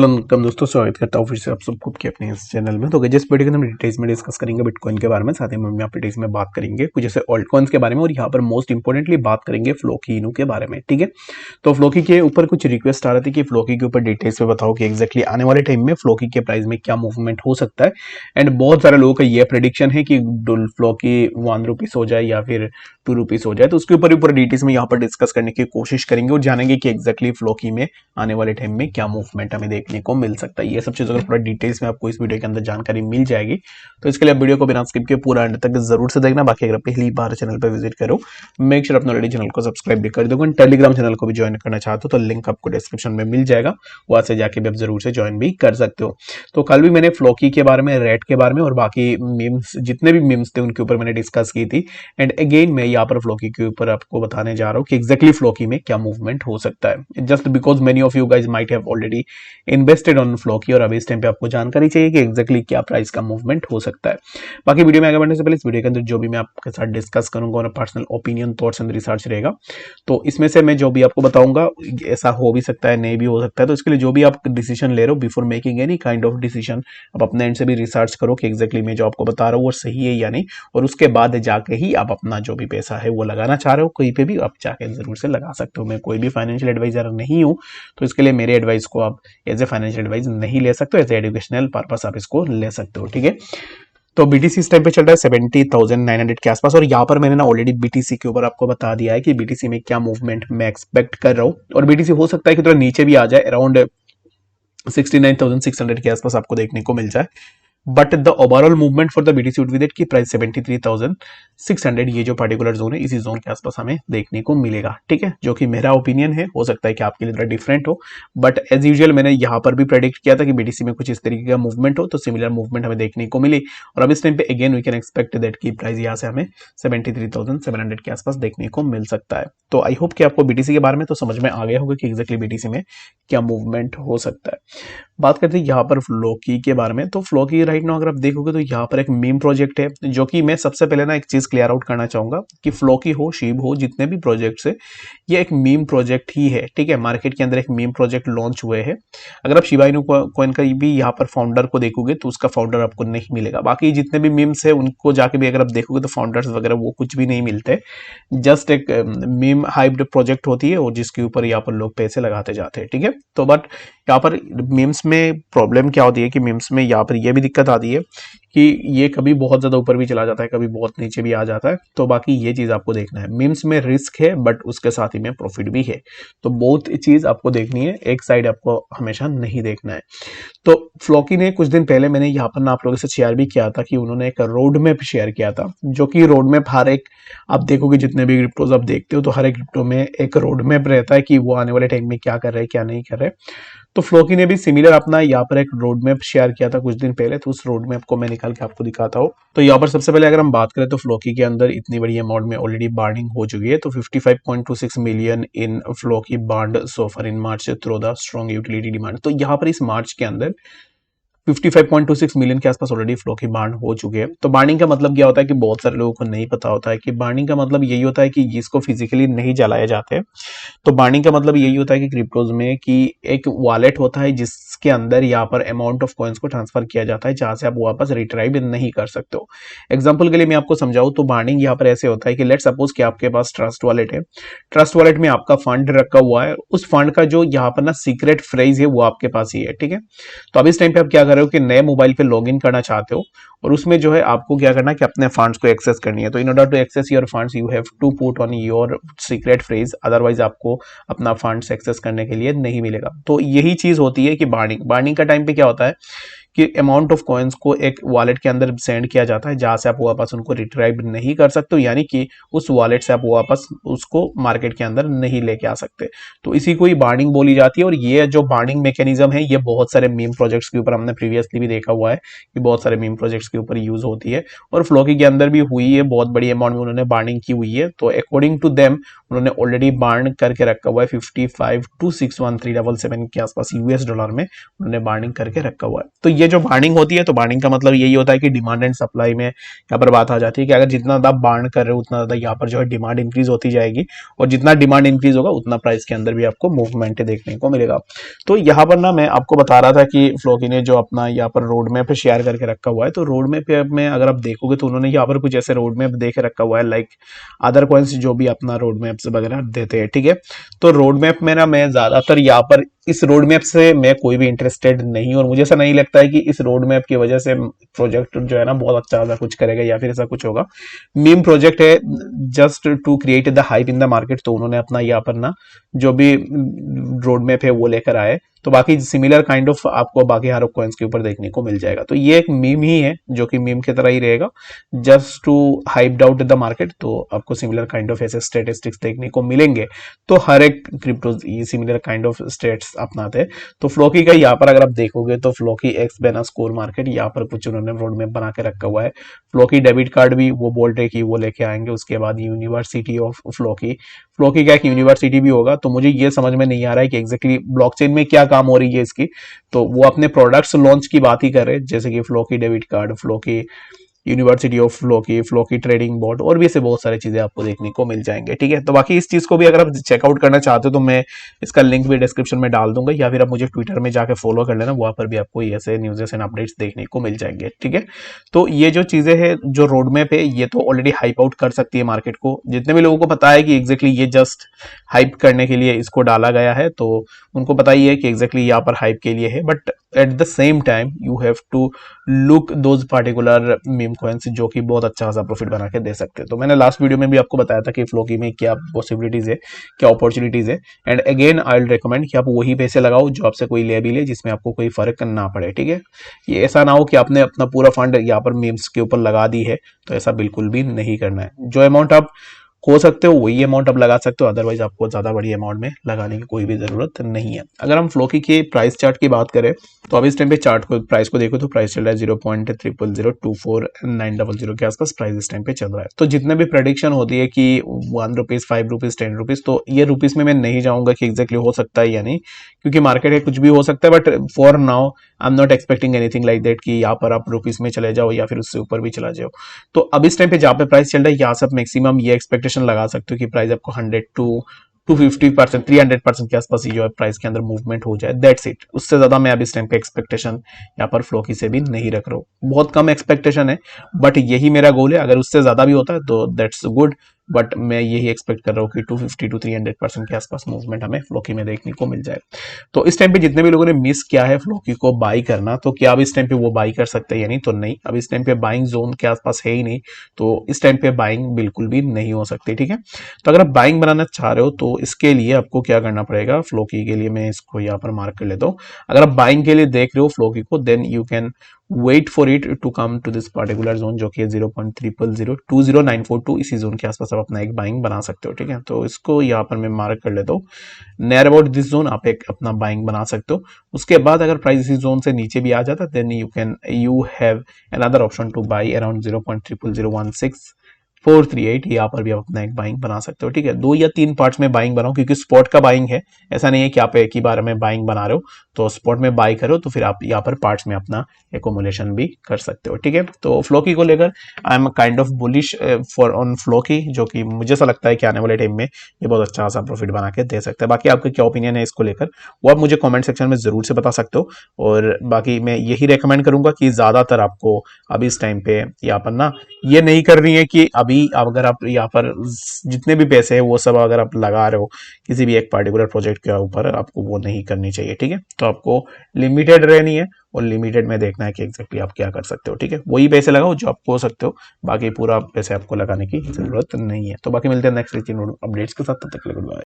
Welcome दोस्तों, स्वागत करता हूँ फिर से आप सबको के अपने इस चैनल में। तो जिस वीडियो के अंदर हम डिटेल्स में डिस्कस करेंगे बिटकॉइन के बारे में, साथ ही में हम यहाँ डिटेल्स में बात करेंगे कुछ जैसे ऑल्ट कॉइन्स के बारे में, और यहाँ पर मोस्ट इंपोर्टेंटली बात करेंगे फ्लोकी इनू के बारे में। ठीक है, तो फ्लोकी के ऊपर कुछ रिक्वेस्ट आ रहे थे कि फ्लोकी के ऊपर डिटेल्स में बताओ कि एक्जैक्टली आने वाले टाइम में फ्लोकी के प्राइस में क्या मूवमेंट हो सकता है। एंड बहुत सारे लोगों का ये प्रेडिक्शन है कि फ्लोकी ₹1 हो जाए या फिर ₹2 हो जाए, तो उसके ऊपर ऊपर डिटेल्स में यहाँ पर डिस्कस करने की कोशिश करेंगे और जानेंगे कि एक्जैक्टली फ्लोकी में आने वाले टाइम में क्या मूवमेंट हमें देखने को मिल सकता है। ये सब चीजों का पूरा डिटेल्स में आपको इस वीडियो के अंदर जानकारी मिल जाएगी, तो इसके लिए आप वीडियो को बिना स्किप के पूरा एंड तक जरूर से देखना। बाकी अगर पहली बार चैनल पर विजिट करो, मेक श्योर अपने ऑलरेडी चैनल को सब्सक्राइब भी कर दो। टेलीग्राम चैनल को भी ज्वाइन करना चाहते हो तो लिंक आपको डिस्क्रिप्शन में मिल जाएगा, वहां से जाके भी आप जरूर से ज्वाइन भी कर सकते हो। तो कल भी मैंने फ्लोकी के बारे में, रेट के बारे में और बाकी मीम्स, जितने भी मीम्स थे उनके ऊपर मैंने डिस्कस की थी। एंड अगेन मैं यहाँ पर फ्लोकी के ऊपर आपको बताने जा रहा हूँ कि एक्जैक्टली फ्लोकी में क्या मूवमेंट हो सकता है, just because many of you guys might have already invested on Floki और अभी इस टाइम पे आपको जानकारी चाहिए कि एक्जैक्टली क्या प्राइस का मूवमेंट हो सकता है। बाकी वीडियो में आगे बढ़ने से पहले इस वीडियो के अंदर जो भी मैं आपके साथ डिस्कस करूंगा और personal opinion, thoughts and research रहेगा, तो इसमें से मैं जो भी आपको बताऊंगा ऐसा हो भी सकता है, नहीं भी हो सकता है। तो इसके लिए जो भी आप डिसीजन ले रहे हो, before making any kind of decision, आप अपने एंड से भी रिसर्च करो कि एक्जैक्टली मैं जो आपको बता रहा हूँ वो सही है या नहीं, और उसके बाद जाके ही आप अपना जो भी पैसा है वो लगाना चाह रहे हो कहीं पे भी आप जाके जरूर से लगा सकते हो। मैं कोई भी फाइनेंशियल एडवाइजर नहीं हूँ, तो इसके लिए मेरे एडवाइस को आप एज ए फाइनेंशियल एडवाइस नहीं ले सकते, एज ए एजुकेशनल पर्पस आप इसको ले सकते हो। ठीक है, तो बीटीसी इस टाइम पे चल रहा है 70,900 के आसपास, और यहाँ पर मैंने ना ऑलरेडी बीटीसी के ऊपर आपको बता दिया है कि बीटीसी में क्या मूवमेंट मैं एक्सपेक्ट कर रहा हूँ, और बीटीसी हो सकता है कि थोड़ा नीचे भी आ जाए, अराउंड 69,600 के आसपास आपको देखने को मिल जाए। But the overall movement for the BTC would be that की प्राइस 73,600, ये जो पर्टिकुलर जोन है इसी जोन के आसपास हमें देखने को मिलेगा। ठीक है, जो कि मेरा ओपिनियन है, हो सकता है कि आपके लिए थोड़ा डिफरेंट हो, बट एज यूजुअल मैंने यहाँ पर भी प्रेडिक्ट किया था कि बीटीसी में कुछ इस तरीके का मूवमेंट हो, तो सिमिलर मूवमेंट हमें देखने को मिली। और अब इस टाइम पे again we can expect that की प्राइस यहाँ से हमें 73,700 के आसपास देखने को मिल सकता है। तो आई होप कि आपको बीटीसी के बारे में तो समझ में आ गया होगा कि एक्जैक्टली बीटीसी में क्या मूवमेंट हो सकता है। बात करते हैं यहाँ पर फ्लोकी के बारे में। तो फ्लोकी राइट नाउ अगर आप देखोगे तो यहाँ पर एक मीम प्रोजेक्ट है, जो कि मैं सबसे पहले ना एक चीज क्लियर आउट करना चाहूंगा कि फ्लोकी हो, शीब हो, जितने भी प्रोजेक्ट्स है ये एक मीम प्रोजेक्ट ही है। ठीक है, मार्केट के अंदर एक मीम प्रोजेक्ट लॉन्च हुए हैं। अगर आप शिबा इनू कॉइन का भी यहाँ पर फाउंडर को देखोगे तो उसका फाउंडर आपको नहीं मिलेगा। बाकी जितने भी मीम्स है उनको जाके भी अगर आप देखोगे तो फाउंडर्स वगैरह वो कुछ भी नहीं मिलते, जस्ट एक मीम हाइप्ड प्रोजेक्ट होती है और जिसके ऊपर यहाँ पर लोग पैसे लगाते जाते हैं। ठीक है, तो बट यहाँ पर मीम्स में प्रॉब्लम क्या होती है कि मीम्स में यहाँ पर यह भी दिक्कत आती है कि ये कभी बहुत ज्यादा ऊपर भी चला जाता है, कभी बहुत नीचे भी आ जाता है। तो बाकी ये चीज आपको देखना है, मीम्स में रिस्क है बट उसके साथ ही में प्रॉफिट भी है, तो बहुत चीज आपको देखनी है, एक साइड आपको हमेशा नहीं देखना है। तो फ्लोकी ने कुछ दिन पहले, मैंने यहाँ पर ना आप लोगों से शेयर भी किया था कि उन्होंने एक रोड मैप शेयर किया था, जो कि रोड मैप हर एक, आप देखोगे जितने भी क्रिप्टोज आप देखते हो तो हर एक क्रिप्टो में एक रोड मैप रहता है कि वो आने वाले टाइम में क्या कर रहे हैं क्या नहीं कर रहे। तो फ्लोकी ने भी सिमिलर अपना यहाँ पर एक रोड मैप शेयर किया था कुछ दिन पहले, तो उस रोड मैप को मैं निकाल के आपको दिखाता हूँ। तो यहाँ पर सबसे पहले अगर हम बात करें तो फ्लोकी के अंदर इतनी बड़ी अमाउंट में ऑलरेडी बार्निंग हो चुकी है, तो 55.26 million in Floki burned so far in March through the strong utility demand. तो यहाँ पर इस मार्च के अंदर 55.26 मिलियन के आसपास ऑलरेडी फ्लोकी बार्न हो चुके हैं। तो बार्निंग का मतलब क्या होता है कि बहुत सारे लोगों को नहीं पता होता है कि बार्निंग का मतलब यही होता है कि जिसको फिजिकली नहीं जलाया जाते हैं। तो बार्निंग का मतलब यही होता है कि क्रिप्टोज में कि एक वॉलेट होता है जिसके अंदर यहाँ पर अमाउंट ऑफ कॉइन्स को ट्रांसफर किया जाता है, जहां से आप वापस रिट्राइव नहीं कर सकते हो। एग्जाम्पल के लिए मैं आपको समझाऊं तो बार्निंग यहाँ पर ऐसे होता है कि लेट सपोज कि आपके पास ट्रस्ट वॉलेट है, ट्रस्ट वॉलेट में आपका फंड रखा हुआ है, उस फंड का जो यहाँ पर ना सीक्रेट फ्रेज है वो आपके पास ही है। ठीक है, तो अब इस टाइम पे आप क्या कर रहे हो कि नए मोबाइल पे लॉगिन करना चाहते हो, और उसमें जो है आपको क्या करना है कि अपने फंड्स को एक्सेस करनी है। तो in order to access your funds you have to put on your secret phrase, otherwise आपको अपना फंड्स एक्सेस करने के लिए नहीं मिलेगा। तो यही चीज होती है कि बार्निंग का टाइम पे क्या होता है कि अमाउंट ऑफ कॉइन्स को एक वॉलेट के अंदर सेंड किया जाता है, जहां से आप वापस उनको रिट्राइव नहीं कर सकते, यानी कि उस वॉलेट से आप वापस उसको मार्केट के अंदर नहीं लेके आ सकते। तो इसी को ही बार्निंग बोली जाती है, और ये जो बार्निंग मैकेनिज्म है ये बहुत सारे मीम प्रोजेक्ट्स के ऊपर हमने प्रीवियसली भी देखा हुआ है कि बहुत सारे मीम प्रोजेक्ट्स के ऊपर यूज होती है, और फ्लोकी के अंदर भी हुई है, बहुत बड़ी अमाउंट में उन्होंने बार्निंग की हुई है। तो अकॉर्डिंग टू देम उन्होंने ऑलरेडी बार्न करके रखा हुआ है 55 to 61377 के आसपास US डॉलर में उन्होंने बार्निंग करके रखा हुआ है। तो ये जो बार्निंग होती है, तो बार्निंग का मतलब यही होता है कि डिमांड एंड सप्लाई में यहाँ पर बात आ जाती है कि अगर जितना ज्यादा बार्न कर रहे हो उतना ज्यादा यहाँ पर जो है डिमांड इंक्रीज होती जाएगी, और जितना डिमांड इंक्रीज होगा उतना प्राइस के अंदर भी आपको मूवमेंट देखने को मिलेगा। तो यहाँ पर ना मैं आपको बता रहा था कि फ्लोकी ने जो अपना यहाँ पर रोड मैप शेयर करके रखा हुआ है, तो रोड मैप में अगर आप देखोगे तो उन्होंने यहाँ पर कुछ ऐसे रोड मैप देख रखा हुआ है, लाइक अदर कॉइन्स जो भी अपना रोड मैप्स वगैरह देते हैं, ठीक है। तो रोड मैप में ना मैं ज्यादातर यहाँ पर इस रोड मैप से मैं कोई भी इंटरेस्टेड नहीं, और मुझे ऐसा नहीं लगता है कि इस रोड मैप की वजह से प्रोजेक्ट जो है ना बहुत अच्छा सा कुछ करेगा या फिर ऐसा कुछ होगा। मीम प्रोजेक्ट है, just to create the hype in the market. तो उन्होंने अपना यहाँ पर ना जो भी रोड मैप है वो लेकर आए, तो बाकी सिमिलर काइंड ऑफ आपको बाकी हर कॉइन्स के ऊपर देखने को मिल जाएगा। तो ये एक मीम ही है जो कि मीम की तरह ही रहेगा, just to hype out the market. तो आपको सिमिलर काइंड ऑफ ऐसे स्टेटिस्टिक्स देखने को मिलेंगे, तो हर एक crypto similar kind of stats अपनाते हैं। तो फ्लोकी का यहाँ पर अगर आप देखोगे तो फ्लोकी एक्स बेना स्कोर मार्केट यहाँ पर कुछ उन्होंने रोड मैप बना के रखा हुआ है। फ्लोकी डेबिट कार्ड भी वो बोल रहे कि वो लेके आएंगे। उसके बाद यूनिवर्सिटी ऑफ फ्लोकी, फ्लोकी का एक यूनिवर्सिटी भी होगा। तो मुझे ये समझ में नहीं आ रहा है कि एग्जैक्टली ब्लॉकचेन में क्या काम हो रही है इसकी। तो वो अपने प्रोडक्ट्स लॉन्च की बात ही कर रहे हैं, जैसे कि Floki debit card, Floki university of Floki, Floki trading board, और भी ऐसे बहुत सारी चीजें आपको देखने को मिल जाएंगे, ठीक है। तो बाकी इस चीज को भी अगर आप चेकआउट करना चाहते हो तो मैं इसका लिंक भी डिस्क्रिप्शन में डाल दूंगा, या फिर आप मुझे ट्विटर में जाकर फॉलो कर लेना, वहां पर भी आपको ऐसे न्यूज़ एंड अपडेट्स देखने को मिल जाएंगे, ठीक है। तो ये जो चीजें हैं, जो रोड मैप है, ये तो ऑलरेडी हाइप आउट कर सकती है मार्केट को। जितने भी लोगों को पता है कि एग्जैक्टली ये जस्ट हाइप करने के लिए इसको डाला गया है, तो उनको पता ही है कि एग्जैक्टली यहाँ पर हाइप के लिए है। But at the same time you have to look those particular meme coins जो कि बहुत अच्छा खासा प्रॉफिट बना के दे सकते हैं। तो मैंने लास्ट वीडियो में भी आपको बताया था कि फ्लोकी में क्या पॉसिबिलिटीज है, क्या अपॉर्चुनिटीज है। And again I will recommend कि आप वही पैसे लगाओ जो आपसे कोई ले भी ले, जिसमें आपको कोई फर्क ना पड़े, ठीक है। ये ऐसा ना हो कि आपने अपना पूरा फंड यहाँ पर मीम्स के ऊपर लगा दी है, तो ऐसा बिल्कुल भी नहीं करना है। जो अमाउंट आप हो सकते हो वही अमाउंट आप लगा सकते हो, अदरवाइज आपको ज्यादा बड़ी अमाउंट में लगाने की कोई भी जरूरत नहीं है। अगर हम फ्लोकी के प्राइस चार्ट की बात करें तो अभी इस टाइम पे चार्ट को प्राइस को देखो तो प्राइस चल रहा है 0.00024900 के आसपास प्राइस इस टाइम पे चल रहा है। तो जितने भी प्रेडिक्शन होती है कि 1 रुपीज, 5 रुपीज, 10 रुपीज, तो ये रुपीज में मैं नहीं जाऊंगा कि एग्जैक्टली हो सकता है या नहीं, क्योंकि मार्केट है, कुछ भी हो सकता है। But for now I am not expecting anything like that कि यहाँ पर आप रुपीज में चले जाओ या फिर उससे ऊपर भी चला जाओ। तो अब इस टाइम पे जहाँ पे प्राइस चल रहा है यहाँ से आप मैक्सिमम ये एक्सपेक्टेशन लगा सकते हो कि प्राइस आपको 100 to 250%, 300% के आसपास ही जो है प्राइस के अंदर मूवमेंट हो जाए, दैट्स इट। उससे ज्यादा मैं अब इस टाइम पे एक्सपेक्टेशन यहाँ पर फ्लोकी से भी नहीं रख रहा हूँ। बहुत कम एक्सपेक्टेशन है, बट यही मेरा गोल है। अगर उससे ज्यादा भी होता है तो दैट्स गुड, बट मैं यही एक्सपेक्ट कर रहा हूँ कि 250 to 300% के आसपास मूवमेंट हमें फ्लोकी में देखने को मिल जाए। तो इस टाइम पे जितने भी लोगों ने मिस किया है फ्लोकी को बाई करना, तो क्या अब इस टाइम पे वो बाई कर सकते हैं या नहीं? तो नहीं, अब इस टाइम पे बाइंग जोन के आसपास है ही नहीं, तो इस टाइम पे बाइंग बिल्कुल भी नहीं हो सकती, ठीक है। तो अगर आप बाइंग बनाना चाह रहे हो तो इसके लिए आपको क्या करना पड़ेगा, फ्लोकी के लिए मैं इसको यहाँ पर मार्क कर लेता हूँ। अगर आप बाइंग के लिए देख रहे हो फ्लोकी को, then you can wait for it to come to this particular zone जो कि 0.00020942, इसी जोन के आसपास आप अपना एक बाइंग बना सकते हो, ठीक है। तो इसको यहाँ पर मैं मार्क कर लेता हूँ। नियर अबाउट दिस जोन आप एक अपना बाइंग बना सकते हो। उसके बाद अगर प्राइस इसी जोन से नीचे भी आ जाता then you have another option to buy around 0.0016,438, यहाँ पर भी आप अपना एक बाइंग बना सकते हो, ठीक है। 2 या 3 पार्ट्स में बाइंग बनाओ, क्योंकि स्पॉट का बाइंग है, ऐसा नहीं है कि आप एक ही बार में बाइंग बना रहे हो। तो स्पॉट में बाई करो तो फिर आप यहाँ पर पार्ट्स में अपना एकोमुलेशन भी कर सकते हो, ठीक है। तो फ्लोकी को लेकर I am kind of bullish for on Floki, जो कि मुझे ऐसा लगता है कि आने वाले टाइम में ये बहुत अच्छा खासा प्रॉफिट बना के दे सकता है। बाकी आपका क्या ओपिनियन है इसको लेकर, वो आप मुझे कमेंट सेक्शन में जरूर से बता सकते हो। और बाकी मैं यही रेकमेंड करूंगा कि ज्यादातर आपको अभी इस टाइम पे यहाँ पर ना ये नहीं कर रही है कि अभी अगर आप यहाँ पर जितने भी पैसे है वो सब अगर आप लगा रहे हो किसी भी एक पार्टिकुलर प्रोजेक्ट के ऊपर, आपको वो नहीं करनी चाहिए, ठीक है। तो आपको लिमिटेड रहनी है, और लिमिटेड में देखना है कि एग्जैक्टली आप क्या कर सकते हो, ठीक है। वही पैसे लगाओ जो आप हो सकते हो, बाकी पूरा पैसे आपको लगाने की जरूरत नहीं है। तो बाकी मिलते हैं नेक्स्ट अपडेट्स के साथ, तब तक के लिए गुड बाय।